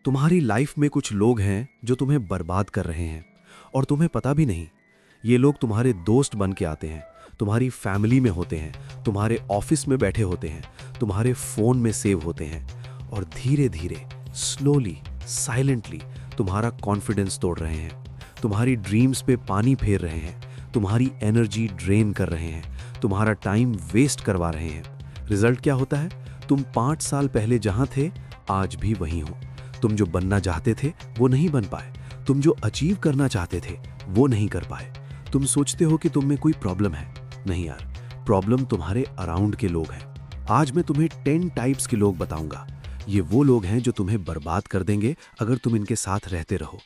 तुम्हारी लाइफ में कुछ लोग हैं जो तुम्हें बर्बाद कर रहे हैं और तुम्हें पता भी नहीं। ये लोग तुम्हारे दोस्त बन के आते हैं, तुम्हारी फैमिली में होते हैं, तुम्हारे ऑफिस में बैठे होते हैं, तुम्हारे फोन में सेव होते हैं और धीरे धीरे स्लोली साइलेंटली तुम्हारा कॉन्फिडेंस तोड़ रहे हैं, तुम्हारी ड्रीम्स पे पानी फेर रहे हैं, तुम्हारी एनर्जी ड्रेन कर रहे हैं, तुम्हारा टाइम वेस्ट करवा रहे हैं। रिजल्ट क्या होता है? तुम 5 साल पहले जहां थे आज भी वहीं हो। तुम जो बनना चाहते थे वो नहीं बन पाए, तुम जो अचीव करना चाहते थे वो नहीं कर पाए। तुम सोचते हो कि तुम में कोई प्रॉब्लम है। नहीं यार, प्रॉब्लम तुम्हारे अराउंड के लोग हैं। आज मैं तुम्हें 10 टाइप्स के लोग बताऊंगा। ये वो लोग हैं जो तुम्हें बर्बाद कर देंगे अगर तुम इनके साथ रहते रहो।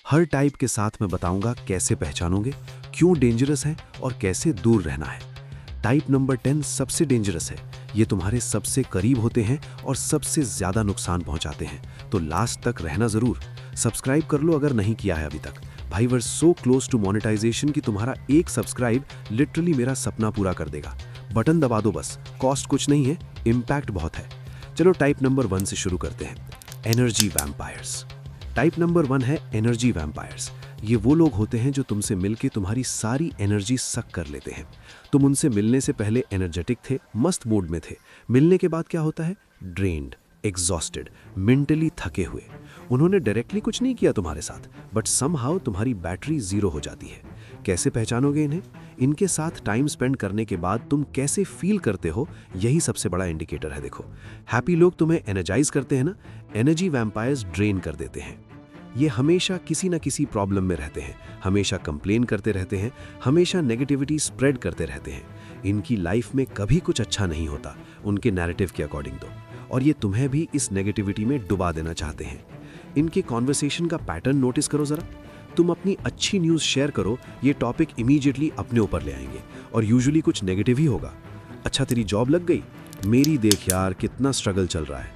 हर टाइप के साथ मैं बताऊंगा कैसे पहचानोगे, क्यों डेंजरस है और कैसे दूर रहना है। टाइप नंबर 10 सबसे डेंजरस है। ये तुम्हारे सबसे करीब होते हैं और सबसे ज्यादा नुकसान पहुंचाते हैं। तो लास्ट तक रहना जरूर। सब्सक्राइब कर लो अगर नहीं किया है अभी तक। भाई वर सो क्लोज टू मोनेटाइजेशन कि तुम्हारा एक सब्सक्राइब लिटरली मेरा सपना पूरा कर देगा। बटन दबा दो बस, कॉस्ट कुछ नहीं है, इम्पैक्ट बहुत है। चलो टाइप नंबर 1 से शुरू करते हैं। Energy vampires. टाइप नंबर 1 है एनर्जी वैम्पायर्स। ये वो लोग होते हैं जो तुमसे मिलके तुम्हारी सारी एनर्जी सक कर लेते हैं। तुम उनसे मिलने से पहले एनर्जेटिक थे, मस्त मूड में थे। मिलने के बाद क्या होता है? ड्रेन्ड, एग्जॉस्टेड, मेंटली थके हुए। उन्होंने डायरेक्टली कुछ नहीं किया तुम्हारे साथ, बट समहाउ तुम्हारी बैटरी जीरो हो जाती है। कैसे पहचानोगे इन्हें? इनके साथ टाइम स्पेंड करने के बाद तुम कैसे फील करते हो, यही सबसे बड़ा इंडिकेटर है। देखो, हैप्पी लोग तुम्हें एनर्जाइज करते हैं ना, एनर्जी वैम्पायर्स ड्रेन कर देते हैं। ये हमेशा किसी न किसी प्रॉब्लम में रहते हैं, हमेशा कंप्लेन करते रहते हैं, हमेशा नेगेटिविटी स्प्रेड करते रहते हैं। इनकी लाइफ में कभी कुछ अच्छा नहीं होता उनके नैरेटिव के अकॉर्डिंग तो, और ये तुम्हें भी इस नेगेटिविटी में डुबा देना चाहते हैं। इनके कॉन्वर्सेशन का पैटर्न नोटिस करो जरा। तुम अपनी अच्छी न्यूज़ शेयर करो, ये टॉपिक इमीडिएटली अपने ऊपर ले आएंगे और यूजुअली कुछ नेगेटिव ही होगा। अच्छा तेरी जॉब लग गई? मेरी देख यार कितना स्ट्रगल चल रहा है।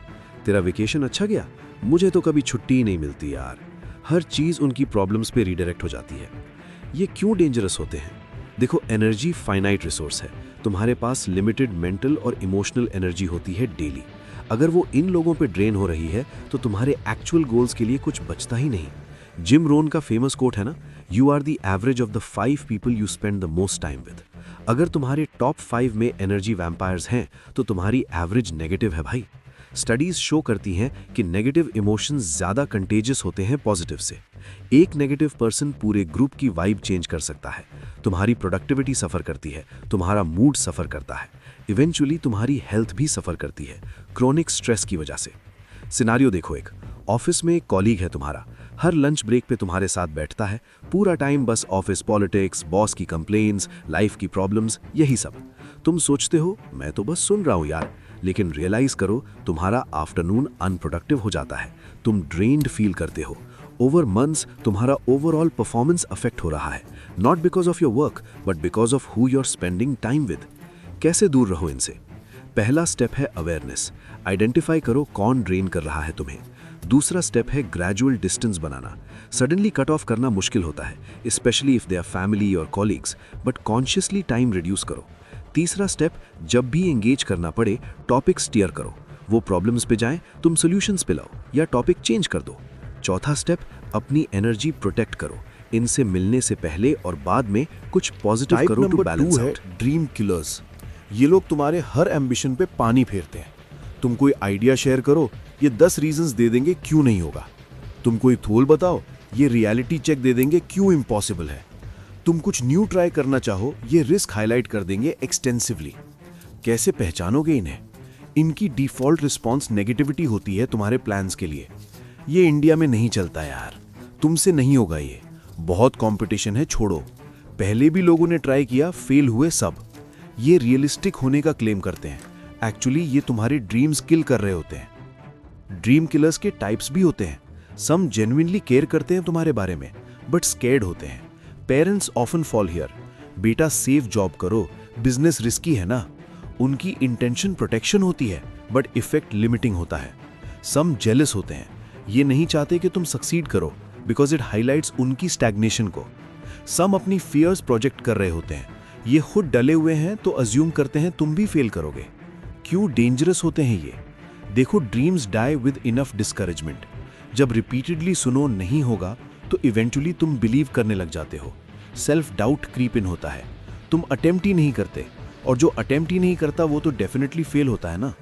तेरा वेकेशन अच्छा गया? मुझे तो कभी छुट्टी ही नहीं मिलती यार। हर चीज़ उनकी प्रॉब्लम्स पे रीडायरेक्ट हो जाती है। ये क्यों डेंजरस होते हैं? देखो, एनर्जी फाइनाइट रिसोर्स है। तुम्हारे पास लिमिटेड मेंटल और इमोशनल एनर्जी होती है डेली। अगर वो इन लोगों पे ड्रेन हो रही है तो तुम्हारे एक्चुअल गोल्स के लिए कुछ बचता ही नहीं। जिम रोन का फेमस कोट है ना, you are the average of the 5 people you spend the most time with. अगर तुम्हारे टॉप 5 में एनर्जी वैम्पायर्स हैं तो तुम्हारी एवरेज नेगेटिव है भाई। स्टडीज शो करती हैं कि नेगेटिव इमोशंस ज्यादा कंटेजियस होते हैं पॉजिटिव से। एक नेगेटिव पर्सन पूरे ग्रुप की वाइब चेंज कर सकता है। तुम्हारी प्रोडक्टिविटी सफर करती है, तुम्हारा मूड सफर करता है, इवेंचुअली तुम्हारी हेल्थ भी सफर करती है क्रोनिक स्ट्रेस की वजह से। सिनारियो देखो, एक ऑफिस में एक कॉलीग है तुम्हारा, हर लंच ब्रेक पे तुम्हारे साथ बैठता है, पूरा टाइम बस ऑफिस पॉलिटिक्स, बॉस की कंप्लेन्स, लाइफ की प्रॉब्लम्स, यही सब। तुम सोचते हो मैं तो बस सुन रहा हूँ यार, लेकिन रियलाइज करो तुम्हारा आफ्टरनून अनप्रोडक्टिव हो जाता है। तुम ड्रेन्ड फील करते हो। ओवर मंथ्स तुम्हारा ओवरऑल परफॉर्मेंस अफेक्ट हो रहा है, not because of your work but because of who you are spending time with. कैसे दूर रहो इनसे? पहला स्टेप है अवेयरनेस। आइडेंटिफाई करो कौन ड्रेन कर रहा है तुम्हें। दूसरा स्टेप है ग्रेजुअल डिस्टेंस बनाना। सडनली कट ऑफ करना मुश्किल होता है, specially if they are family और colleagues, but consciously time reduce करो। तीसरा स्टेप, जब भी एंगेज करना पड़े टॉपिक स्टीयर करो। वो प्रॉब्लम्स पे जाएं, तुम सॉल्यूशंस पे लाओ या टॉपिक चेंज कर दो। चौथा स्टेप, अपनी एनर्जी प्रोटेक्ट करो। इनसे मिलने से पहले और बाद में कुछ पॉजिटिव करो to balance out. Dream killers. ये लोग तुम्हारे हर एम्बिशन पे पानी फेरते हैं। तुम कोई आइडिया शेयर करो, ये 10 रीजंस दे देंगे क्यों नहीं होगा। तुम कोई थोल बताओ, ये रियलिटी चेक दे देंगे क्यों इम्पॉसिबल है। तुम कुछ न्यू ट्राई करना चाहो, ये रिस्क हाईलाइट कर देंगे एक्सटेंसिवली। कैसे पहचानोगे इन्हें? इनकी डिफॉल्ट रिस्पॉन्स नेगेटिविटी होती है तुम्हारे प्लान्स के लिए। ये इंडिया में नहीं चलता यार, तुमसे नहीं होगा ये, बहुत कंपटीशन है, छोड़ो। पहले भी लोगों ने ट्राई किया, फेल हुए सब। ये रियलिस्टिक होने का क्लेम करते हैं, एक्चुअली ये तुम्हारे ड्रीम्स किल कर रहे होते हैं। ड्रीम किलर्स के टाइप्स भी होते हैं। सम जेन्युइनली केयर करते हैं तुम्हारे बारे में बट स्कैर्ड होते हैं। पेरेंट्स ऑफन फॉल हियर, बेटा सेफ जॉब करो, बिजनेस रिस्की है ना। उनकी इंटेंशन प्रोटेक्शन होती है बट इफेक्ट लिमिटिंग होता है। सम जेलस होते हैं, ये नहीं चाहते कि तुम सक्सीड करो बिकॉज इट हाईलाइट्स उनकी स्टैग्नेशन को। सम अपनी फियर्स प्रोजेक्ट कर रहे होते हैं, ये खुद डले हुए हैं तो अज्यूम करते हैं तुम भी फेल करोगे। क्यों डेंजरस होते हैं ये? देखो, dreams die with enough discouragement. जब रिपीटेडली सुनो नहीं होगा तो इवेंचुअली तुम बिलीव करने लग जाते हो। सेल्फ डाउट क्रीप इन होता है, तुम अटेम्प्ट ही नहीं करते, और जो अटेम्प्ट ही नहीं करता वो तो डेफिनेटली फेल होता है ना।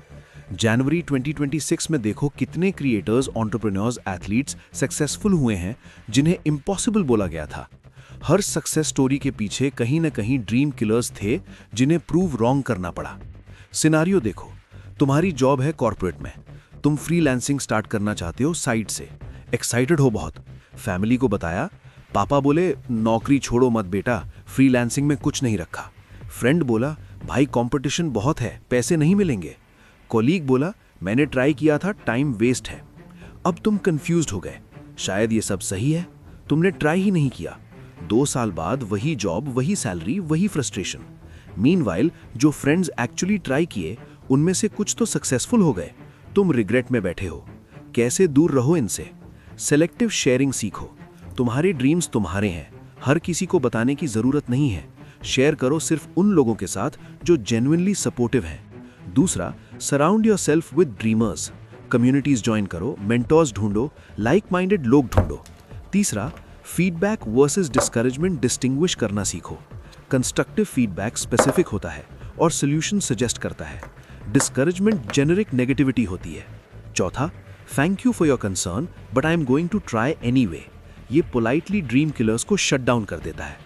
जनवरी 2026 में देखो कितने क्रिएटर्स, एंटरप्रेन्योर्स, एथलीट्स सक्सेसफुल हुए हैं जिन्हें इम्पॉसिबल बोला गया था। हर सक्सेस स्टोरी के पीछे कहीं ना कहीं ड्रीम किलर्स थे जिन्हें प्रूव रॉन्ग करना पड़ा। सिनारियो देखो, तुम्हारी जॉब है कॉर्पोरेट में, तुम फ्रीलांसिंग स्टार्ट करना चाहते हो साइड से, एक्साइटेड हो बहुत, फैमिली को बताया, पापा बोले नौकरी छोड़ो मत बेटा, फ्रीलांसिंग में कुछ नहीं रखा। फ्रेंड बोला भाई कंपटीशन बहुत है, पैसे नहीं मिलेंगे। कॉलीग बोला मैंने ट्राई किया था, टाइम वेस्ट है। अब तुम कंफ्यूज्ड हो गए, शायद ये सब सही है, तुमने ट्राई ही नहीं किया। 2 साल बाद वही जॉब, वही सैलरी, वही फ्रस्ट्रेशन। मीनवाइल जो फ्रेंड्स एक्चुअली ट्राई किए उनमें से कुछ तो सक्सेसफुल हो गए, तुम रिग्रेट में बैठे हो। कैसे दूर रहो इनसे? सेलेक्टिव शेयरिंग सीखो। तुम्हारे ड्रीम्स तुम्हारे हैं, हर किसी को बताने की जरूरत नहीं है। शेयर करो सिर्फ उन लोगों के साथ जो जेन्युइनली सपोर्टिव हैं। दूसरा, surround yourself with dreamers. Communities join करो, मेंटर्स ढूंढो, लाइक माइंडेड लोग ढूंढो। तीसरा, फीडबैक वर्सेस डिस्करेजमेंट डिस्टिंग्विश करना सीखो। कंस्ट्रक्टिव फीडबैक स्पेसिफिक होता है और सोल्यूशन सजेस्ट करता है, डिस्करेजमेंट जेनेरिक नेगेटिविटी होती है। चौथा, thank you for your concern but I am going to try anyway. ये पोलाइटली ड्रीम किलर्स को शट डाउन कर देता है।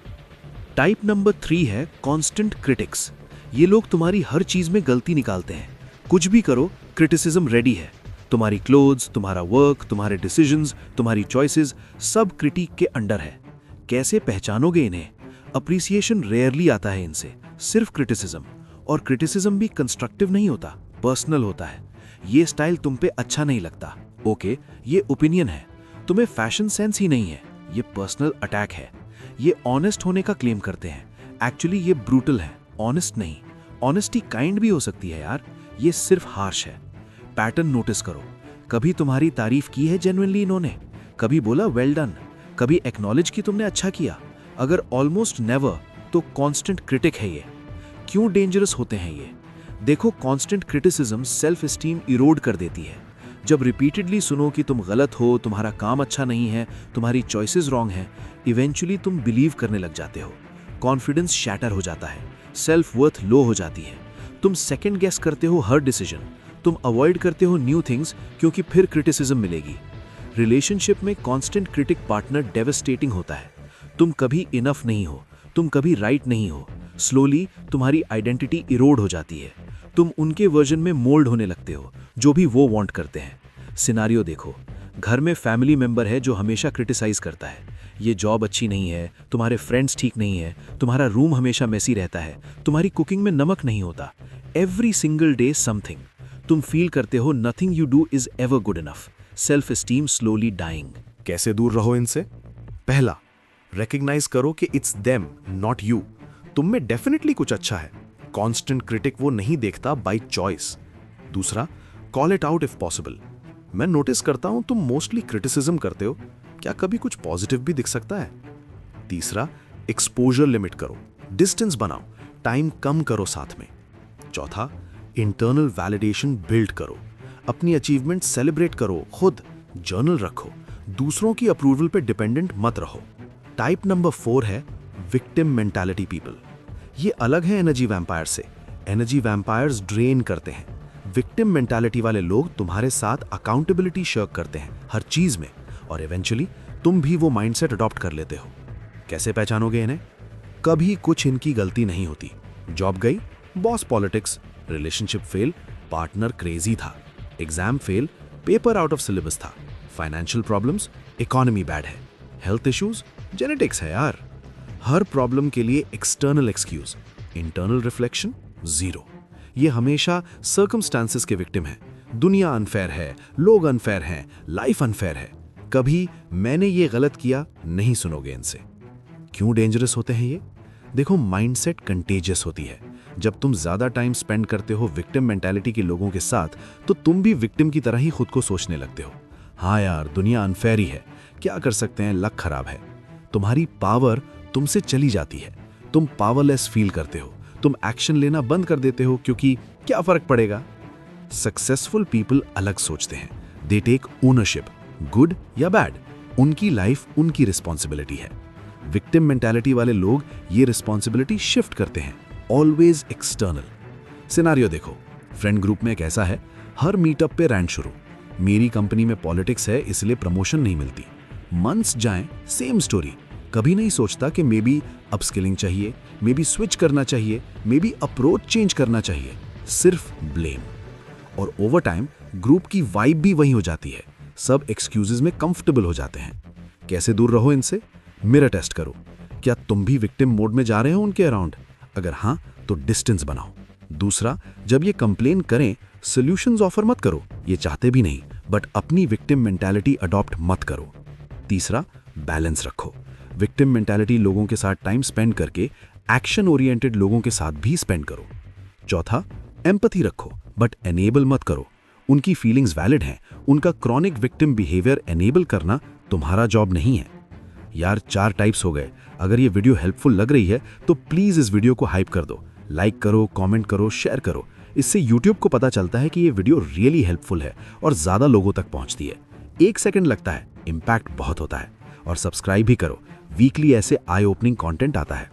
टाइप नंबर 3 है कॉन्स्टेंट क्रिटिक्स। ये लोग तुम्हारी हर चीज में गलती निकालते हैं, कुछ भी करो क्रिटिसिज्म रेडी है। तुम्हारी क्लोथ्स, तुम्हारा वर्क, तुम्हारे डिसीजंस, तुम्हारी चॉइसेस सब क्रिटिक के अंडर है। कैसे पहचानोगे इन्हें? अप्रिसिएशन रेयरली आता है इनसे, सिर्फ क्रिटिसिज्म, और क्रिटिसिज्म भी कंस्ट्रक्टिव नहीं होता, पर्सनल होता है। ये स्टाइल तुम पे अच्छा नहीं लगता, ओके, ये ओपिनियन है। तुम्हें फैशन सेंस ही नहीं है, ये पर्सनल अटैक है। ये ऑनेस्ट होने का क्लेम करते हैं, एक्चुअली ये ब्रूटल है, ऑनेस्ट नहीं। ऑनेस्टी काइंड भी हो सकती है यार, ये सिर्फ हार्श है। पैटर्न नोटिस करो, कभी तुम्हारी तारीफ की है जेन्युइनली इन्होंने, कभी बोला वेल डन, कभी एक्नॉलेज की तुमने अच्छा किया। अगर ऑलमोस्ट नेवर, तो कांस्टेंट क्रिटिक है ये। क्यों डेंजरस होते हैं ये? देखो, constant criticism self esteem Erode कर देती है। जब रिपीटेडली सुनो कि तुम गलत हो, तुम्हारा काम अच्छा नहीं है, तुम्हारी चॉइसेस रॉन्ग हैं, इवेंचुअली तुम बिलीव करने लग जाते हो। कॉन्फिडेंस शैटर हो जाता है, सेल्फ वर्थ लो हो जाती है। तुम सेकंड गेस करते हो हर डिसीजन, तुम अवॉइड करते हो न्यू थिंग्स क्योंकि फिर क्रिटिसिज्म मिलेगी। रिलेशनशिप में कांस्टेंट क्रिटिक पार्टनर डेवस्टेटिंग होता है। तुम कभी इनफ नहीं हो, तुम कभी राइट नहीं हो। स्लोली तुम्हारी आइडेंटिटी इरोड हो जाती है, तुम उनके वर्जन में मोल्ड होने लगते हो, जो भी वो वांट करते हैं। सिनारियो देखो, घर में फैमिली मेंबर है जो हमेशा क्रिटिसाइज करता है, ये जॉब अच्छी नहीं है, तुम्हारे फ्रेंड्स ठीक नहीं है, तुम्हारा रूम हमेशा मेसी रहता है, तुम्हारी कुकिंग में नमक नहीं होता। Every single day something. तुम फील करते हो nothing you do is ever good enough. Self esteem slowly dying. कैसे दूर रहो इनसे? पहला, रिकग्नाइज करो कि इट्स देम नॉट यू। तुम में डेफिनेटली कुछ अच्छा है, कांस्टेंट क्रिटिक वो नहीं देखता बाय चॉइस। दूसरा, call it out if possible. मैं नोटिस करता हूं तुम मोस्टली क्रिटिसिज्म करते हो, क्या कभी कुछ पॉजिटिव भी दिख सकता है? तीसरा, एक्सपोजर लिमिट करो, डिस्टेंस बनाओ, टाइम कम करो साथ में। चौथा, इंटरनल वैलिडेशन बिल्ड करो, अपनी अचीवमेंट सेलिब्रेट करो, खुद जर्नल रखो, दूसरों की अप्रूवल पे डिपेंडेंट मत रहो। टाइप नंबर 4 है विक्टिम मेंटालिटी पीपल। ये अलग है एनर्जी वैम्पायर से। एनर्जी वैम्पायर्स ड्रेन करते हैं, विक्टिम मेंटालिटी वाले लोग तुम्हारे साथ अकाउंटेबिलिटी शर्क करते हैं हर चीज में, और इवेंचुअली तुम भी वो माइंडसेट अडॉप्ट कर लेते हो। कैसे पहचानोगे इन्हें? कभी कुछ इनकी गलती नहीं होती। जॉब गई, boss politics, relationship fail, partner crazy था, exam fail, paper out of syllabus था, फाइनेंशियल प्रॉब्लम्स, इकोनॉमी बैड है, हेल्थ इश्यूज, जेनेटिक्स है यार। हर प्रॉब्लम के लिए external excuse, internal reflection zero. ये हमेशा सर्कमस्टांसेस के विक्टिम हैं। दुनिया अनफेयर है, लोग अनफेयर हैं, लाइफ अनफेयर है। कभी मैंने ये गलत किया नहीं सुनोगे इनसे। क्यों डेंजरस होते हैं ये? देखो, माइंडसेट कंटेजियस होती है। जब तुम ज्यादा टाइम स्पेंड करते हो विक्टिम मेंटालिटी के लोगों के साथ, तो तुम भी विक्टिम की तरह ही खुद को सोचने लगते हो। हाँ यार, दुनिया अनफेयर ही है, क्या कर सकते हैं, लक खराब है। तुम्हारी पावर तुमसे चली जाती है, तुम पावरलेस फील करते हो, तुम एक्शन लेना बंद कर देते हो क्योंकि क्या फर्क पड़ेगा। सक्सेसफुल पीपल अलग सोचते हैं, दे टेक ओनरशिप, गुड या बैड, उनकी लाइफ उनकी रिस्पॉन्सिबिलिटी है। विक्टिम मेंटालिटी वाले लोग ये रिस्पॉन्सिबिलिटी शिफ्ट करते हैं, ऑलवेज एक्सटर्नल। सिनारियो देखो, फ्रेंड ग्रुप में एक ऐसा है, हर मीटअप पे रैंट शुरू, मेरी कंपनी में पॉलिटिक्स है इसलिए प्रमोशन नहीं मिलती। मंथ्स जाएं, सेम स्टोरी। कभी नहीं सोचता कि मे बी अपस्किलिंग चाहिए, मे बी स्विच करना चाहिए, मे बी अप्रोच चेंज करना चाहिए, सिर्फ ब्लेम। और ओवर टाइम ग्रुप की वाइब भी वही हो जाती है, सब एक्सक्यूजेस में कंफर्टेबल हो जाते हैं। कैसे दूर रहो इनसे? मिरर टेस्ट करो, क्या तुम भी विक्टिम मोड में जा रहे हो उनके अराउंड? अगर हाँ तो डिस्टेंस बनाओ। दूसरा, जब ये कंप्लेन करें सॉल्यूशंस ऑफर मत करो, ये चाहते भी नहीं, बट अपनी विक्टिम मेंटालिटी अडॉप्ट मत करो। तीसरा, बैलेंस रखो। विक्टिम मेंटालिटी लोगों के साथ टाइम स्पेंड करके एक्शन ओरिएंटेड लोगों के साथ भी स्पेंड करो। चौथा, एम्पैथी रखो बट एनेबल मत करो। उनकी फीलिंग्स वैलिड हैं, उनका क्रॉनिक विक्टिम बिहेवियर एनेबल करना तुम्हारा जॉब नहीं है। यार 4 टाइप्स हो गए। अगर ये वीडियो हेल्पफुल लग रही है तो प्लीज इस वीडियो को हाइप कर दो, लाइक करो, कमेंट करो, शेयर करो। इससे YouTube को पता चलता है कि ये वीडियो रियली हेल्पफुल है और ज्यादा लोगों तक पहुंचती है। 1 सेकंड लगता है, इंपैक्ट बहुत होता है। और सब्सक्राइब भी करो, वीकली ऐसे आई ओपनिंग कंटेंट आता है।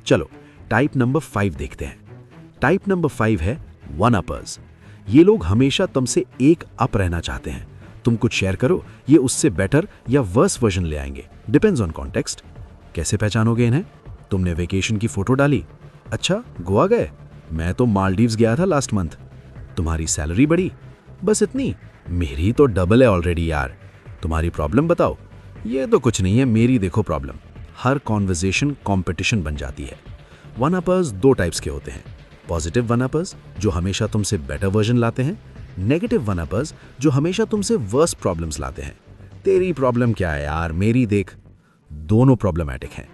चलो टाइप नंबर 5 देखते हैं। टाइप नंबर 5 है वन अपर्स। ये लोग हमेशा तुमसे एक अप रहना चाहते हैं। तुम कुछ शेयर करो, ये उससे बेटर या वर्स वर्जन ले आएंगे, डिपेंड्स ऑन कॉन्टेक्स्ट। कैसे पहचानोगे इन्हें? तुमने वेकेशन की फोटो डाली, अच्छा गोवा गए, मैं तो मालदीव्स गया था लास्ट मंथ। तुम्हारी सैलरी बढ़ी, बस इतनी, मेरी तो डबल है ऑलरेडी यार। तुम्हारी प्रॉब्लम बताओ, ये तो कुछ नहीं है, मेरी देखो प्रॉब्लम। हर कॉन्वर्सेशन कॉम्पिटिशन बन जाती है। वन अपर्स 2 टाइप्स के होते हैं, पॉजिटिव वन अपर्स जो हमेशा तुमसे बेटर वर्जन लाते हैं, नेगेटिव वन अपर्स जो हमेशा तुमसे वर्स प्रॉब्लम्स लाते हैं। तेरी प्रॉब्लम क्या है यार, मेरी देख। दोनों प्रॉब्लमैटिक हैं।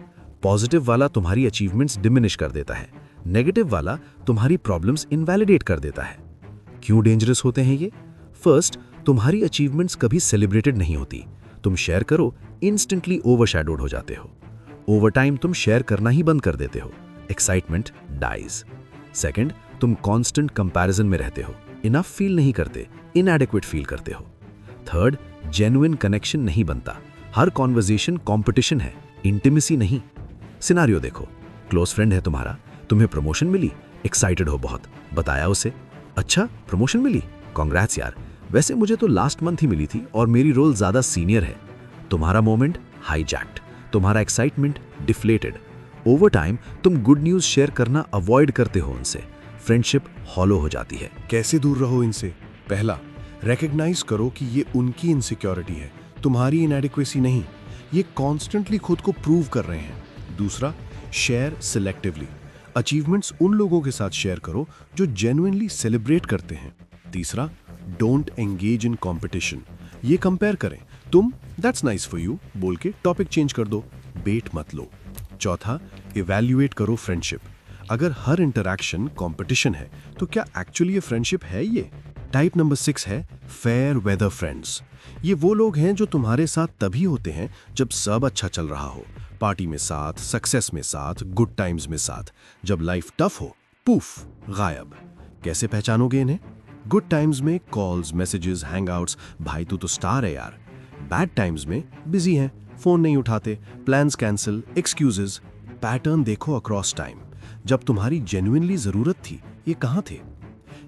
पॉजिटिव वाला तुम्हारी अचीवमेंट्स डिमिनिश कर देता है, नेगेटिव वाला तुम्हारी प्रॉब्लम्स इनवैलिडेट कर देता है। क्यों डेंजरस होते हैं ये? फर्स्ट, तुम्हारी अचीवमेंट्स कभी सेलिब्रेटेड नहीं होती। तुम शेयर करो, इंस्टेंटली ओवरशैडोड हो जाते हो। ओवर टाइम तुम शेयर करना ही बंद कर देते हो, एक्साइटमेंट डाइज। सेकंड, तुम कांस्टेंट कंपैरिजन में रहते हो, इनफ फील नहीं करते, इनएडिक्वेट फील करते हो। थर्ड, जेन्युइन कनेक्शन नहीं बनता, हर कॉन्वर्सेशन कॉम्पिटिशन है, इंटीमेसी नहीं। सिनारियो देखो, क्लोज फ्रेंड है तुम्हारा, तुम्हें प्रमोशन मिली, एक्साइटेड हो बहुत, बताया उसे, अच्छा प्रमोशन मिली, कांग्रेट्स यार, वैसे मुझे तो लास्ट मंथ ही मिली थी और मेरी रोल ज्यादा सीनियर है। तुम्हारा मोमेंट हाईजैक्ड, तुम्हारा एक्साइटमेंट डिफ्लेटेड। ओवर टाइम तुम गुड न्यूज शेयर करना अवॉइड करते हो उनसे, फ्रेंडशिप हॉलो हो जाती है। कैसे दूर रहो इनसे? पहला, रिकग्नाइज करो कि ये उनकी इनसिक्योरिटी है, तुम्हारी इनएडिक्वेसी नहीं। ये कॉन्स्टेंटली खुद को प्रूव कर रहे हैं। दूसरा, शेयर सिलेक्टिवली, अचीवमेंट्स उन लोगों के साथ शेयर करो जो जेन्युइनली सेलिब्रेट करते हैं। तीसरा, डोंट एंगेज इन कंपटीशन, ये कंपेयर करें, तुम दैट्स नाइस फॉर यू बोल के टॉपिक चेंज कर दो, बेट मत लो। चौथा, इवैल्यूएट करो फ्रेंडशिप, अगर हर इंटरैक्शन कंपटीशन है तो क्या एक्चुअली ये फ्रेंडशिप है? ये टाइप नंबर 6 है फेयर वेदर फ्रेंड्स। ये वो लोग हैं जो तुम्हारे साथ तभी होते हैं जब सब अच्छा चल रहा हो, पार्टी में साथ, सक्सेस में साथ, गुड टाइम्स में साथ। जब लाइफ टफ हो, पूफ गायब। कैसे पहचानोगे इन्हें? गुड टाइम्स में कॉल्स, मैसेजेस, हैंगआउट्स, भाई तू तो स्टार है यार। बैड टाइम्स में बिजी हैं, फोन नहीं उठाते, प्लान्स कैंसिल, एक्सक्यूजेस। पैटर्न देखो अक्रॉस टाइम, जब तुम्हारी जेन्युइनली जरूरत थी ये कहाँ थे?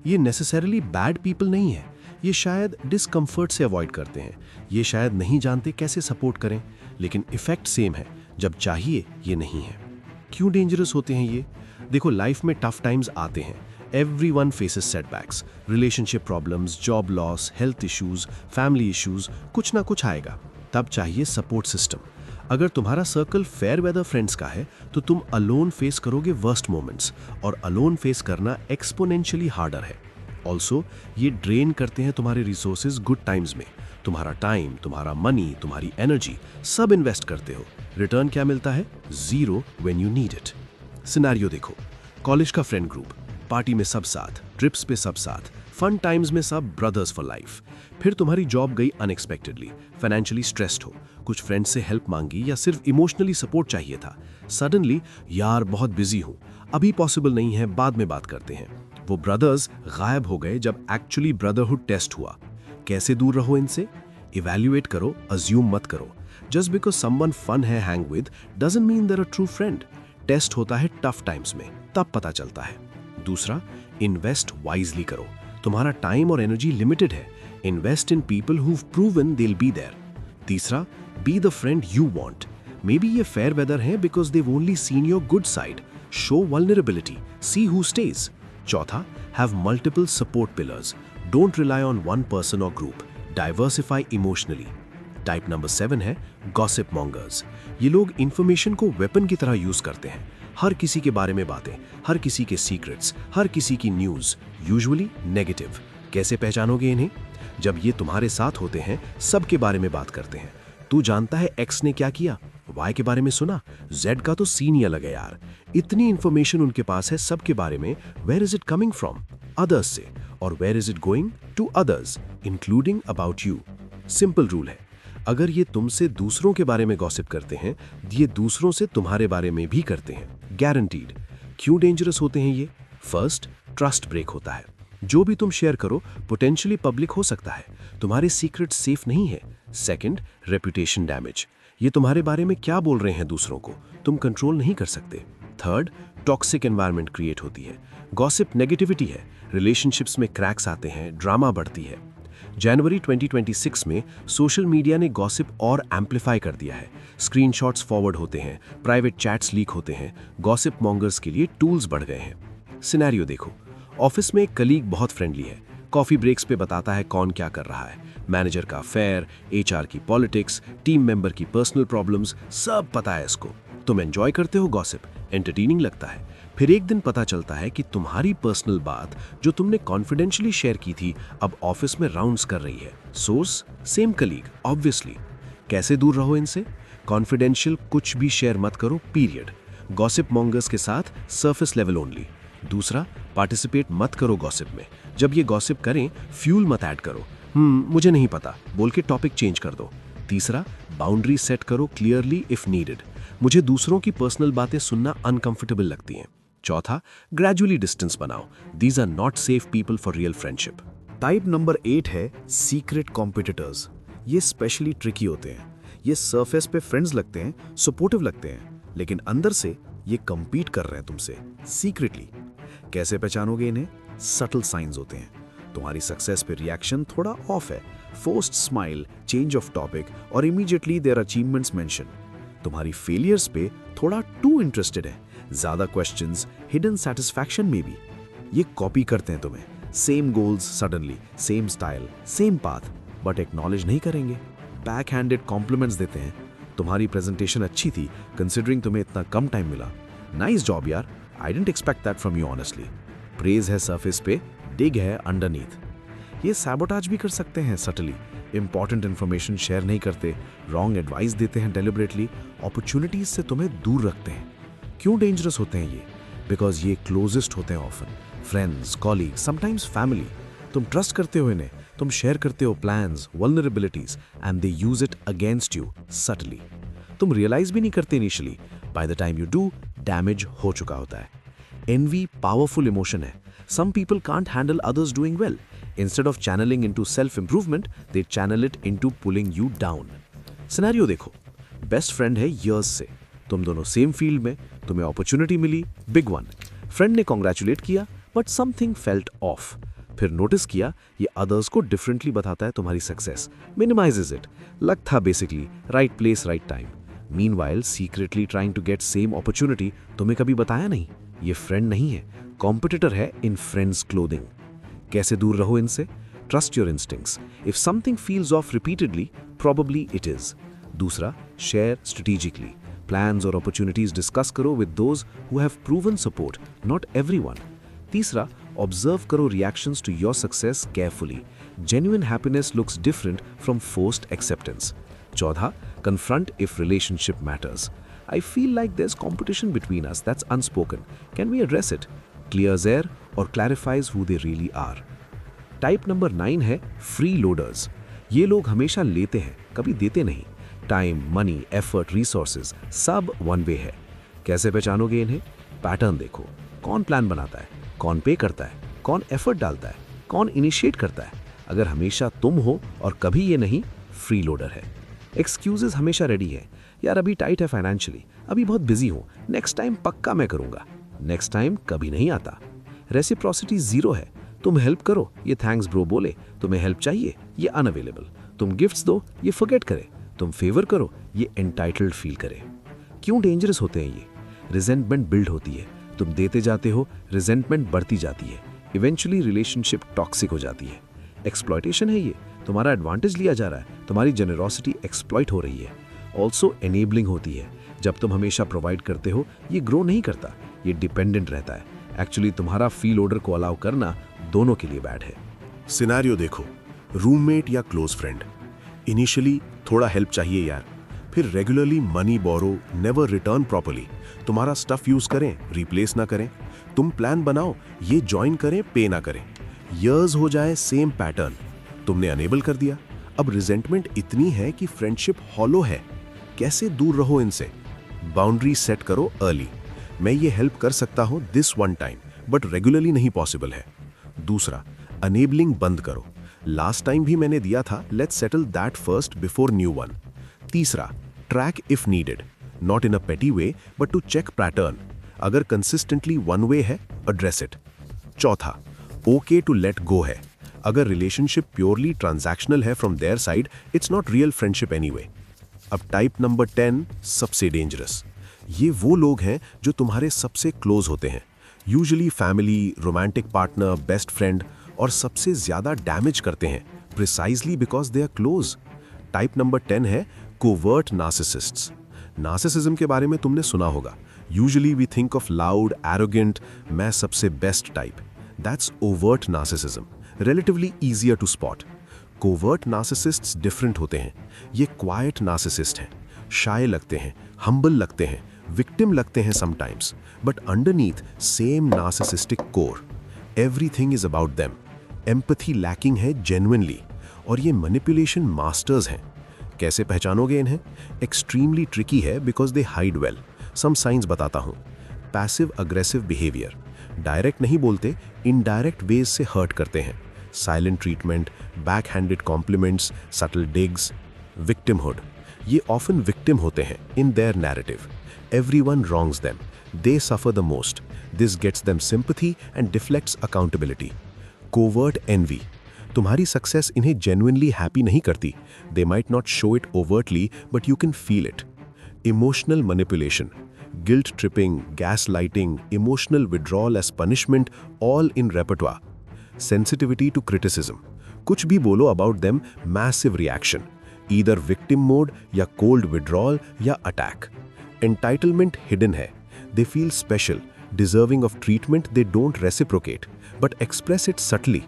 ये नेसेसरली बैड पीपल नहीं है, ये शायद डिस्कम्फर्ट से अवॉइड करते हैं, ये शायद नहीं जानते कैसे सपोर्ट करें, लेकिन इफेक्ट सेम है, जब चाहिए ये नहीं है। क्यों डेंजरस होते हैं ये? देखो, लाइफ में टफ टाइम्स आते हैं, everyone faces setbacks, relationship problems, job loss, health issues, family issues, कुछ ना कुछ आएगा। तब चाहिए सपोर्ट सिस्टम। अगर तुम्हारा सर्कल फेयर वेदर फ्रेंड्स का है तो तुम अलोन फेस करोगे वर्स्ट मोमेंट्स, और अलोन फेस करना एक्सपोनेंशियली हार्डर है। ऑल्सो ये ड्रेन करते हैं तुम्हारे रिसोर्सेज गुड टाइम्स में, तुम्हारा टाइम, तुम्हारा मनी, तुम्हारी एनर्जी सब इन्वेस्ट करते हो, रिटर्न क्या मिलता है? Zero when you need it. Scenario देखो, कॉलेज का फ्रेंड ग्रुप, पार्टी में सब साथ, ट्रिप्स पे सब साथ, फन टाइम्स में सब ब्रदर्स फॉर लाइफ। फिर तुम्हारी जॉब गई अनएक्सपेक्टेडली, फाइनेंशियली स्ट्रेस्ड हो, कुछ फ्रेंड्स से हेल्प मांगी या सिर्फ इमोशनली सपोर्ट चाहिए था। सडनली, यार बहुत बिजी हूं, अभी पॉसिबल नहीं है, बाद में बात करते हैं। वो ब्रदर्स गायब हो गए जब एक्चुअली ब्रदरहुड टेस्ट हुआ। कैसे दूर रहो इनसे? इवैल्यूएट करो, अज्यूम मत करो। जस्ट बिकॉज समवन फन है hang with doesn't mean they're a true friend. Test होता है टफ टाइम्स में, तब पता चलता है। दूसरा, इन्वेस्ट वाइजली करो। तुम्हारा टाइम और एनर्जी लिमिटेड है। Invest in people who've proven they will be there. तीसरा, be the friend you want. May be ये फेयर वेदर है because they've only seen your good side. Show vulnerability, see who stays. चौथा, have multiple support pillars. Don't rely on one person और ग्रुप। Diversify emotionally. Type number 7 है gossip mongers. ये लोग information को weapon की तरह यूज करते हैं। हर किसी के बारे में बातें, हर किसी के सीक्रेट्स, हर किसी की न्यूज, यूजुअली नेगेटिव। कैसे पहचानोगे इन्हें? जब ये तुम्हारे साथ होते हैं, सबके बारे में बात करते हैं। तू जानता है एक्स ने क्या किया, वाई के बारे में सुना, जेड का तो सीन ही अलग है यार। इतनी इंफॉर्मेशन उनके पास है सबके बारे में। Where is it coming from? Others से। और where is it going? To others, including about you. Simple rule है, अगर ये तुमसे दूसरों के बारे में गॉसिप करते हैं, ये दूसरों से तुम्हारे बारे में भी करते हैं, गारंटीड। क्यों डेंजरस होते हैं ये? फर्स्ट, ट्रस्ट ब्रेक होता है। जो भी तुम शेयर करो पोटेंशियली पब्लिक हो सकता है। तुम्हारे सीक्रेट सेफ नहीं है। Second, reputation damage. ये तुम्हारे बारे में क्या बोल रहे हैं दूसरों को, तुम कंट्रोल नहीं कर सकते। थर्ड, टॉक्सिक एनवायरनमेंट क्रिएट होती है। गॉसिप नेगेटिविटी है, रिलेशनशिप्स में क्रैक्स आते हैं, ड्रामा बढ़ती है। जनवरी 2026 में सोशल मीडिया ने गॉसिप और एम्पलीफाई कर दिया है। स्क्रीनशॉट्स फॉरवर्ड होते हैं, प्राइवेट चैट्स लीक होते हैं। गॉसिप मॉन्गर्स के लिए टूल्स बढ़ गए हैं। सिनेरियो देखो, ऑफिस में एक कलीग बहुत फ्रेंडली है, कॉफी ब्रेक्स पे बताता है कौन क्या कर रहा है। मैनेजर का अफेयर, एचआर की पॉलिटिक्स, टीम मेंबर की पर्सनल प्रॉब्लम्स, सब पता है इसको। तुम एंजॉय करते हो गॉसिप, एंटरटेनिंग लगता है। फिर एक दिन पता चलता है कि तुम्हारी पर्सनल बात जो तुमने कॉन्फिडेंशियली शेयर की थी अब ऑफिस में राउंड्स कर रही है। Source, same colleague, obviously. कैसे दूर रहो इनसे? कॉन्फिडेंशियल कुछ भी शेयर मत करो, पीरियड। गॉसिप मॉन्गर्स के साथ सरफेस लेवल ओनली। दूसरा, पार्टिसिपेट मत करो गॉसिप में। जब ये गॉसिप करें, फ्यूल मत ऐड करो। मुझे नहीं पता बोल के टॉपिक चेंज कर दो। तीसरा, बाउंड्री सेट करो क्लियरली इफ नीडेड। मुझे दूसरों की पर्सनल बातें सुनना अनकंफर्टेबल लगती हैं। चौथा, ग्रेजुअली डिस्टेंस बनाओ। These are not safe people for real friendship. Type number 8 है सीक्रेट कॉम्पिटिटर्स। ये स्पेशली ट्रिकी होते हैं। ये सरफेस पे फ्रेंड्स लगते हैं, सपोर्टिव लगते हैं, लेकिन अंदर से ये compete कर रहे हैं तुमसे सीक्रेटली। कैसे पहचानोगे इन्हें? सटल साइंस होते हैं। तुम्हारी सक्सेस पे रिएक्शन थोड़ा ऑफ है, forced smile, change of topic और इमीडिएटली देयर अचीवमेंट्स मेंशन। तुम्हारी फेलियर्स पे थोड़ा टू इंटरेस्टेड है, ज्यादा क्वेश्चंस, हिडन सेटिस्फैक्शन में भी। ये कॉपी करते हैं तुम्हें, same goals suddenly, same style, same path, but acknowledge नहीं करेंगे। बैक हैंडेड कॉम्प्लीमेंट्स देते हैं। तुम्हारी प्रेजेंटेशन अच्छी थी कंसिडरिंग तुम्हें इतना कम टाइम मिला। नाइस जॉब यार, I didn't expect that from you honestly. Praise है सरफेस पे, डिग है अंडरनीथ। ये सैबोटाज भी कर सकते हैं सटली। इंपॉर्टेंट इंफॉर्मेशन शेयर नहीं करते, रॉन्ग एडवाइस देते हैं डेलिबरेटली, अपॉर्चुनिटीज से तुम्हें दूर रखते हैं। क्यों डेंजरस होते हैं ये? बिकॉज ये क्लोजेस्ट होते हैं often, friends, colleagues, sometimes family. तुम ट्रस्ट करते हो इन्हें, तुम शेयर करते हो plans, vulnerabilities and they use it against you subtly. तुम रियलाइज भी नहीं करते initially, by the time you do damage हो चुका होता है। एनवी पावरफुल इमोशन है। Some people can't handle others doing well. Instead of channeling into self-improvement, they channel it into pulling you down. Scenario देखो, best friend है years से, तुम दोनों सेम फील्ड में, तुम्हें अपॉर्चुनिटी मिली, बिग वन। फ्रेंड ने कॉन्ग्रेचुलेट किया, बट समथिंग फेल्ट ऑफ। फिर नोटिस किया ये अदर्स को डिफरेंटली बताता है तुम्हारी सक्सेस, मिनिमाइजेज इट। लक था basically, right place right time. Meanwhile secretly trying to get same opportunity, तुम्हें कभी बताया नहीं। ये फ्रेंड नहीं है, कॉम्पिटिटर है इन फ्रेंड्स क्लोथिंग। कैसे दूर रहो इनसे? Trust your instincts. If something feels off repeatedly, probably it is. दूसरा, शेयर स्ट्रेटेजिकली। प्लान्स और अपॉर्चुनिटीज डिस्कस करो with those who have proven support, not everyone. तीसरा, ऑब्जर्व करो reactions to your success carefully. Genuine happiness looks different from forced acceptance. चौथा, confront if relationship matters. I feel like there's competition between us that's unspoken. Can we address it? Clears air or clarifies who they really are. Type number 9 है freeloaders. ये लोग हमेशा लेते हैं, कभी देते नहीं। टाइम, मनी, एफर्ट, रिसोर्सेज सब वन वे है। कैसे पहचानोगे इन्हें? पैटर्न देखो, कौन प्लान बनाता है, कौन पे करता है, कौन एफर्ट डालता है, कौन इनिशिएट करता है। अगर हमेशा तुम हो और कभी ये नहीं, फ्री लोडर है। एक्सक्यूजेस हमेशा रेडी है, यार अभी टाइट है फाइनेंशियली, अभी बहुत बिजी हूँ, नेक्स्ट टाइम पक्का मैं करूँगा। नेक्स्ट टाइम कभी नहीं आता। रेसिप्रोसिटी जीरो है, तुम हेल्प करो, ये थैंक्स ब्रो बोले, तुम्हें हेल्प चाहिए, ये अनअवेलेबल, तुम गिफ्ट्स दो, ये फॉरगेट करे, तुम फेवर करो, ये एंटाइटल्ड फील करे। क्यों डेंजरस होते हैं ये? रिजेंटमेंट बिल्ड होती है, तुम देते जाते हो, रिजेंटमेंट बढ़ती जाती है, इवेंचुअली रिलेशनशिप टॉक्सिक हो जाती है। एक्सप्लॉयटेशन है ये, तुम्हारा एडवांटेज लिया जा रहा है, तुम्हारी जेनरोसिटी एक्सप्लॉइट हो रही है। ऑल्सो एनेबलिंग होती है, जब तुम हमेशा प्रोवाइड करते हो, ये ग्रो नहीं करता, ये डिपेंडेंट रहता है। एक्चुअली तुम्हारा फील ऑर्डर को अलाउ करना दोनों के लिए बैड है। सिनेरियो देखो, रूममेट या क्लोज फ्रेंड। इनिशियली थोड़ा हेल्प चाहिए यार, फिर regularly money borrow, never return properly. तुम्हारा स्टफ यूज करें, रिप्लेस ना करें। तुम प्लान बनाओ, ये ज्वाइन करें, पे ना करें। ईयर्स हो जाए सेम पैटर्न, तुमने अनेबल कर दिया। अब रिजेंटमेंट इतनी है कि फ्रेंडशिप हॉलो है। कैसे दूर रहो इनसे? बाउंड्री सेट करो अर्ली। मैं ये हेल्प कर सकता हूं this one time, but regularly नहीं पॉसिबल है। दूसरा, अनेबलिंग बंद करो। लास्ट टाइम भी मैंने दिया था, let's settle that first before new one. तीसरा, track if needed, not in a petty way but to check pattern. अगर कंसिस्टेंटली वन वे है, एड्रेस इट। चौथा, ओके टू लेट गो है। अगर रिलेशनशिप प्योरली ट्रांजैक्शनल है from there side, it's not real friendship anyway. अब type number 10 सबसे dangerous. ये वो लोग हैं जो तुम्हारे सबसे क्लोज होते हैं, usually family, romantic partner, best friend, और सबसे ज्यादा डैमेज करते हैं precisely because they are close. Type number 10 है कोवर्ट नार्सिसिस्ट्स। नार्सिसिज्म के बारे में तुमने सुना होगा। Usually we think of loud, arrogant, मैं सबसे best type. That's overt narcissism, relatively easier to spot. Covert narcissists different होते हैं। ये क्वाइट नार्सिसिस्ट हैं, शाय लगते हैं, हम्बल लगते हैं, विक्टिम लगते हैं sometimes, but underneath same narcissistic core. Everything is about them. Empathy lacking है जेन्युइनली, और ये मैनिपुलेशन मास्टर्स हैं। कैसे पहचानोगे इन्हें? एक्सट्रीमली ट्रिकी है because they hide well. Some science बताता हूं। पैसिव अग्रेसिव बिहेवियर, डायरेक्ट नहीं बोलते, इनडायरेक्ट वेज से हर्ट करते हैं। Silent treatment, backhanded compliments, subtle digs. Victimhood, ये ऑफन विक्टिम होते हैं in their narrative. Everyone wrongs them, they suffer the most. This gets them sympathy and deflects accountability. Covert envy, तुम्हारी success इन्हें genuinely happy नहीं करती। They might not show it overtly but you can feel it. Emotional manipulation, guilt tripping, gaslighting, emotional withdrawal as punishment, all in repertoire. Sensitivity to criticism, कुछ भी बोलो about them, massive reaction, either victim mode या cold withdrawal या attack. Entitlement hidden है, they feel special, deserving of treatment, they don't reciprocate but express it subtly.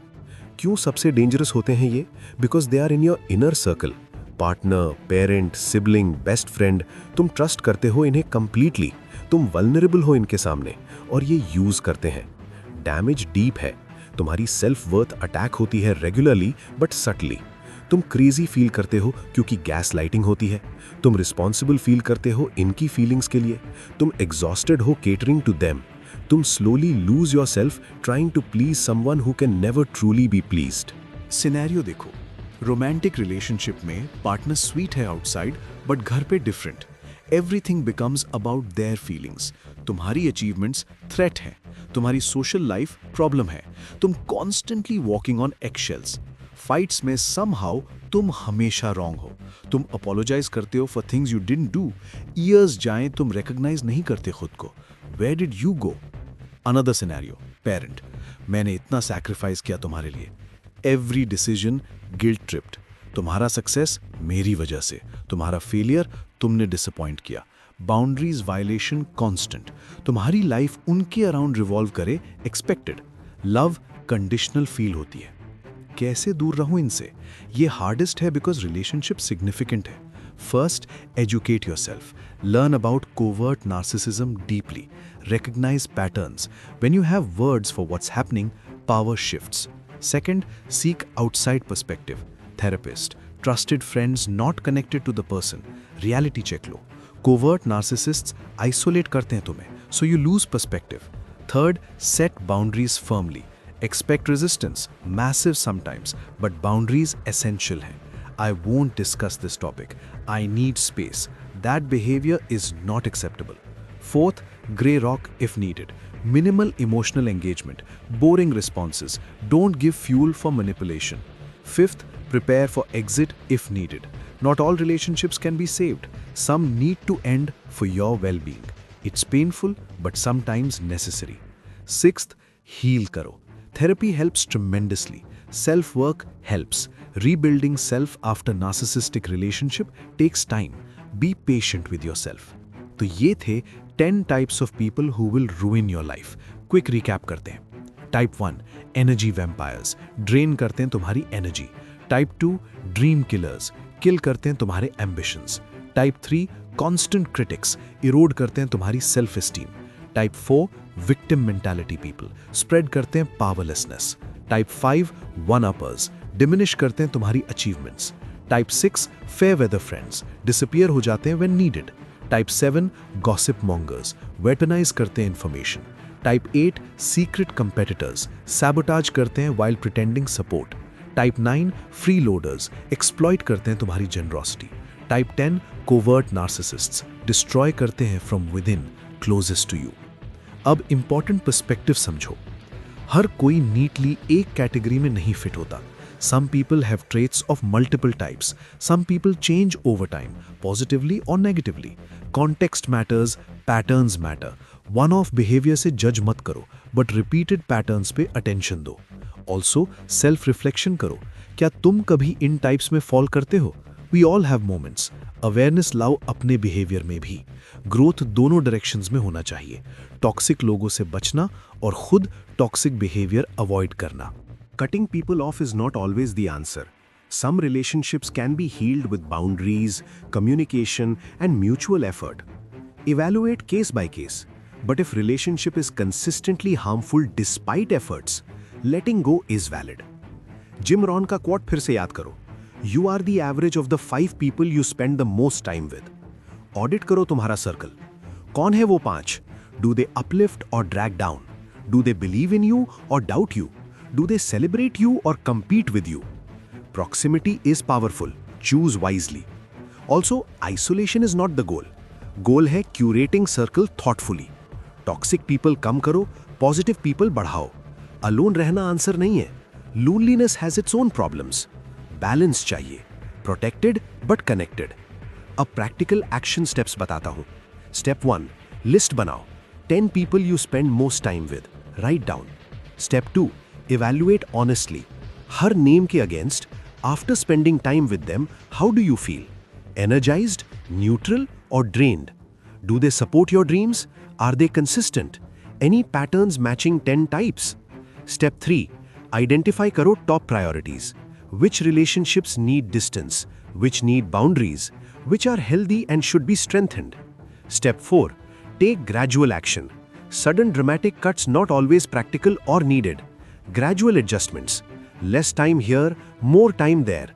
क्यों सबसे dangerous होते हैं ये? Because they are in your inner circle. Partner, parent, sibling, best friend, तुम trust करते हो इन्हें कंप्लीटली, तुम वल्नरेबल हो इनके सामने, और ये यूज करते हैं। डैमेज डीप है, तुम्हारी सेल्फ वर्थ अटैक होती है रेगुलरली बट सटली। तुम क्रेजी फील करते हो क्योंकि गैस लाइटिंग होती है। तुम रिस्पॉन्सिबल फील करते हो इनकी फीलिंग्स के लिए। तुम एग्जॉस्टेड हो केटरिंग टू देम। तुम slowly lose yourself trying to please someone who can never truly be pleased. Scenario देखो, रोमांटिक रिलेशनशिप में पार्टनर स्वीट है आउटसाइड बट घर पे different. Everything becomes about their feelings. तुम्हारी अचीवमेंट्स थ्रेट है, तुम्हारी social life problem है, तुम constantly walking on eggshells. Fights में समहाउ तुम हमेशा रॉन्ग हो। तुम अपोलोजाइज करते हो for things you didn't do. Years जाएं, तुम रिकॉग्नाइज नहीं करते खुद को। Where did you go? Another scenario, parent, मैंने इतना सैक्रिफाइस किया तुम्हारे लिए। Every decision guilt tripped. तुम्हारा सक्सेस मेरी वजह से, तुम्हारा फेलियर तुमने डिसअपॉइंट किया। Boundaries violation constant. तुम्हारी लाइफ उनके अराउंड रिवॉल्व करे, एक्सपेक्टेड। लव कंडीशनल फील होती है। कैसे दूर रहूं इनसे? ये हार्डेस्ट है बिकॉज रिलेशनशिप सिग्निफिकेंट है। First, educate yourself. Learn about covert narcissism deeply. Recognize patterns. When you have words for what's happening, power shifts. Second, seek outside perspective. Therapist, trusted friends not connected to the person. Reality check low. Covert narcissists isolate करते हैं तुम्हें, so you lose perspective. Third, set boundaries firmly. Expect resistance, massive sometimes, but boundaries essential हैं. I won't discuss this topic. I need space. That behavior is not acceptable. Fourth, gray rock if needed. Minimal emotional engagement, boring responses, don't give fuel for manipulation. Fifth, prepare for exit if needed. Not all relationships can be saved. Some need to end for your well-being. It's painful, but sometimes necessary. Sixth, heal karo. Therapy helps tremendously. Self-work helps. Rebuilding self after narcissistic relationship takes time. Be patient with yourself. तो ये थे 10 types of people who will ruin your life. Quick recap करते हैं. Type 1, energy vampires. Drain करते हैं तुम्हारी energy. Type 2, dream killers. Kill करते हैं तुम्हारे ambitions. Type 3, constant critics. Erode करते हैं तुम्हारी self-esteem. Type 4, victim mentality people. Spread करते हैं powerlessness. Type 5, one-uppers. Diminish करते हैं तुम्हारी achievements. Type 6, fair weather friends. Disappear हो जाते हैं when needed. Type 7, gossip mongers. Weaponize करते हैं information. Type 8, secret competitors. Sabotage करते हैं while pretending support. Type 9, freeloaders. Exploit करते हैं तुम्हारी generosity. Type 10, covert narcissists. Destroy करते हैं from within, closest to you. अब important perspective समझो. हर कोई neatly एक category में नहीं fit होता. Some people have traits of multiple types. Some people change over time, positively or negatively. Context matters, patterns matter. One-off behavior से judge मत करो, but repeated patterns पे attention दो. Also, self-reflection करो. क्या तुम कभी इन types में fall करते हो? We all have moments. Awareness लाओ अपने behavior में भी. Growth दोनों directions में होना चाहिए. Toxic लोगों से बचना और खुद toxic behavior avoid करना. Cutting people off is not always the answer. Some relationships can be healed with boundaries, communication, and mutual effort. Evaluate case by case. But if relationship is consistently harmful despite efforts, letting go is valid. Jim Rohn का quote फिर से याद करो. You are the average of the 5 people you spend the most time with. Audit करो तुम्हारा circle. कौन है वो 5? Do they uplift or drag down? Do they believe in you or doubt you? Do they celebrate you or compete with you? Proximity is powerful. Choose wisely. Also, isolation is not the goal. Goal है curating circle thoughtfully. Toxic people कम करो, positive people बढ़ाओ. Alone रहना answer नहीं है. Loneliness has its own problems. Balance चाहिए. Protected but connected. अब practical action steps बताता हूँ. Step 1. List बनाओ. 10 people you spend most time with. Write down. Step 2. Evaluate honestly. Her name के against, after spending time with them, how do you feel? Energized, neutral, or drained? Do they support your dreams? Are they consistent? Any patterns matching 10 types? Step 3. Identify करो top priorities. Which relationships need distance? Which need boundaries? Which are healthy and should be strengthened? Step 4. Take gradual action. Sudden dramatic cuts not always practical or needed. Gradual adjustments. Less time here, more time there.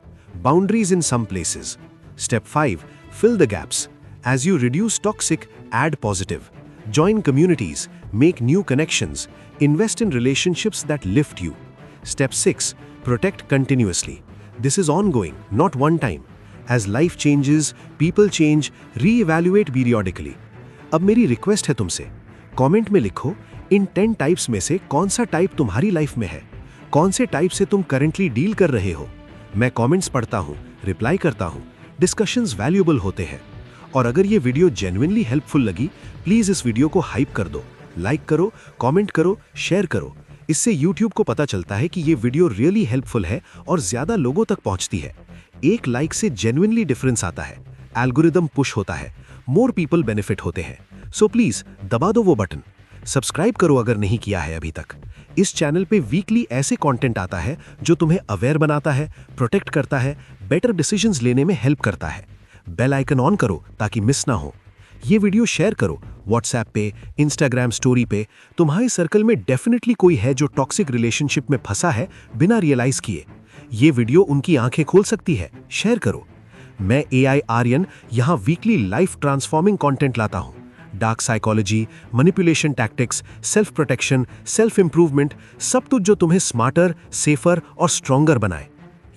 Boundaries in some places. Step 5. Fill the gaps. As you reduce toxic, add positive. Join communities. Make new connections. Invest in relationships that lift you. Step 6. Protect continuously. This is ongoing, not one time. As life changes, people change, re-evaluate periodically. अब मेरी request है तुमसे, comment में लिखो इन 10 types में से कौन सा टाइप तुम्हारी लाइफ में है, कौन से टाइप से तुम करंटली डील कर रहे हो. मैं कमेंट्स पढ़ता हूँ, रिप्लाई करता हूँ, डिस्कशंस वैल्यूएबल होते हैं. और अगर ये वीडियो जेन्युइनली हेल्पफुल लगी, प्लीज इस वीडियो को हाइप कर दो, लाइक करो, कमेंट करो, शेयर करो. इससे यूट्यूब को पता चलता है कि ये वीडियो रियली हेल्पफुल है और ज्यादा लोगों तक पहुंचती है. एक लाइक से जेन्युइनली डिफरेंस आता है, एल्गोरिदम पुश होता है, मोर पीपल बेनिफिट होते हैं. सो प्लीज दबा दो वो बटन. सब्सक्राइब करो अगर नहीं किया है अभी तक. इस चैनल पे वीकली ऐसे कंटेंट आता है जो तुम्हें अवेयर बनाता है, प्रोटेक्ट करता है, बेटर डिसीजंस लेने में हेल्प करता है. बेल आइकन ऑन करो ताकि मिस ना हो. ये वीडियो शेयर करो व्हाट्सएप पे, इंस्टाग्राम स्टोरी पे. तुम्हारे सर्कल में डेफिनेटली कोई है जो टॉक्सिक रिलेशनशिप में फंसा है बिना रियलाइज किए. ये वीडियो उनकी आंखें खोल सकती है. शेयर करो. मैं AI आर्यन यहाँ वीकली लाइफ ट्रांसफॉर्मिंग कंटेंट लाता हूँ. Dark psychology, manipulation tactics, self protection, self improvement, सब कुछ जो तुम्हें स्मार्टर, सेफर और स्ट्रॉन्गर बनाए.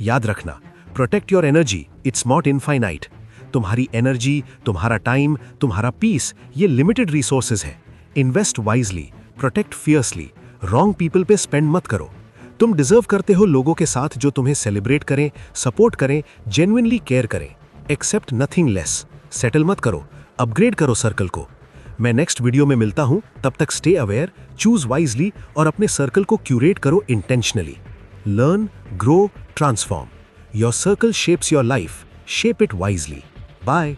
याद रखना, protect your energy, it's not infinite. तुम्हारी एनर्जी, तुम्हारा टाइम, तुम्हारा पीस, ये लिमिटेड रिसोर्सेज है। Invest wisely, protect fiercely, wrong people पे स्पेंड मत करो। तुम डिजर्व करते हो लोगों के साथ जो तुम्हें सेलिब्रेट करें, सपोर्ट करें, जेन्युइनली केयर करें। Accept nothing less. सेटल मत करो, अपग्रेड करो सर्कल को। मैं नेक्स्ट वीडियो में मिलता हूं, तब तक स्टे अवेयर, चूज वाइजली और अपने सर्कल को क्यूरेट करो intentionally. Learn, grow, transform. Your circle shapes your life, shape it wisely. Bye.